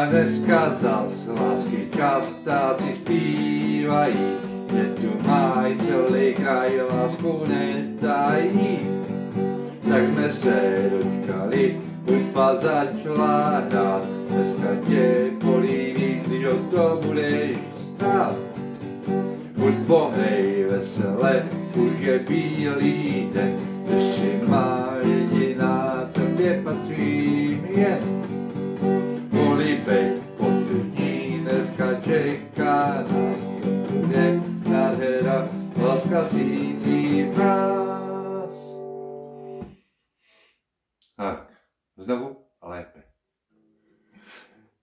A dneska zas lásky čas ptáci zpívají, že tu mají celý kraj, lásku netají. Tak jsme se dočkali, hudba začala hrát, dneska tě políbím, když o to budeš stát. Buď pohnej vesele, už je bílý den, že si má jediná, tobě patřím jen. Políbej potržní, dneska čeká nás, to bude nádhera, láska sídlí v nás. Tak, znovu a lépe.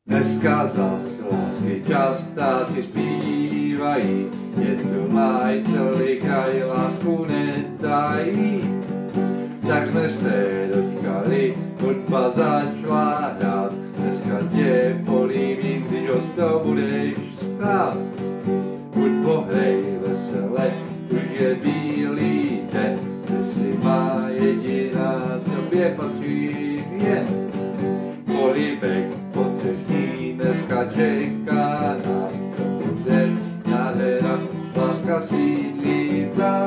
Dneska zas lásky čas ptáci zpívají, že tu mají celý kraj, lásku netají. Tak jsme se dočkali, hudba začala hrát, dneska tě políbím, když o to budeš stát. Buď pohrej vesele, už je bílý den, že si má jediná, tobě patří jen. Políbek potržní, dneska čeká nás, to bude nádhera, láska sídlí v nás.